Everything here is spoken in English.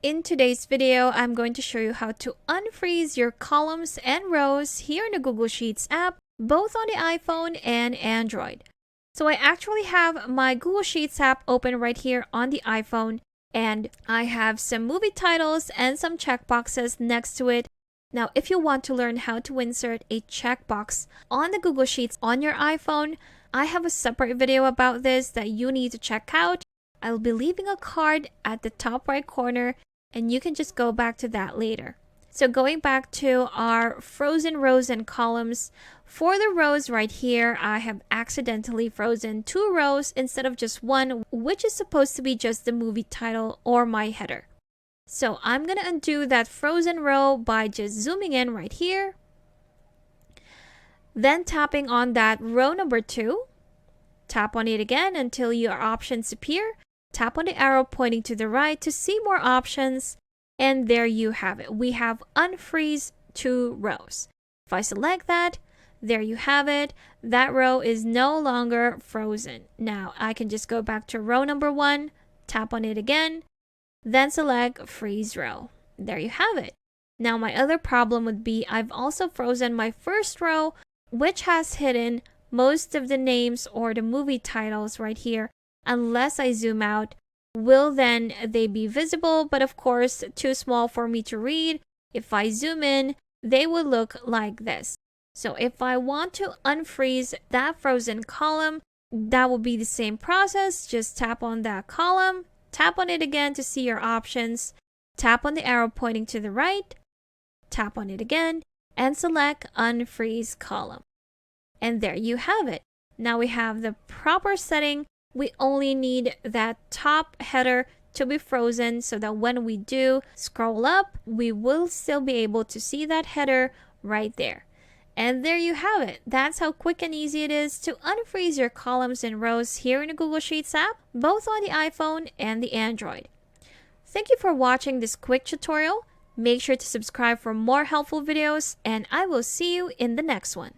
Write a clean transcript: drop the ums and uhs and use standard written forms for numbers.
In today's video, I'm going to show you how to unfreeze your columns and rows here in the Google Sheets app, both on the iPhone and Android. So I actually have my Google Sheets app open right here on the iPhone, and I have some movie titles and some checkboxes next to it. Now, if you want to learn how to insert a checkbox on the Google Sheets on your iPhone, I have a separate video about this that you need to check out. I'll be leaving a card at the top right corner, and you can just go back to that later. So going back to our frozen rows and columns, for the rows right here, I have accidentally frozen 2 rows instead of just 1, which is supposed to be just the movie title or my header. So I'm going to undo that frozen row by just zooming in right here. Then tapping on that row number 2. Tap on it again until your options appear. Tap on the arrow pointing to the right to see more options. And there you have it. We have unfreeze 2 rows. If I select that, there you have it. That row is no longer frozen. Now I can just go back to row number 1, tap on it again, then select freeze row. There you have it. Now my other problem would be I've also frozen my first row, which has hidden most of the names or the movie titles right here. Unless I zoom out, will then they be visible, but of course too small for me to read. If I zoom in, they will look like this. So if I want to unfreeze that frozen column, that will be the same process. Just tap on that column, tap on it again to see your options, tap on the arrow pointing to the right, tap on it again, and select unfreeze column. And there you have it. Now we have the proper setting. We only need that top header to be frozen so that when we do scroll up, we will still be able to see that header right there. And there you have it. That's how quick and easy it is to unfreeze your columns and rows here in the Google Sheets app, both on the iPhone and the Android. Thank you for watching this quick tutorial. Make sure to subscribe for more helpful videos, and I will see you in the next one.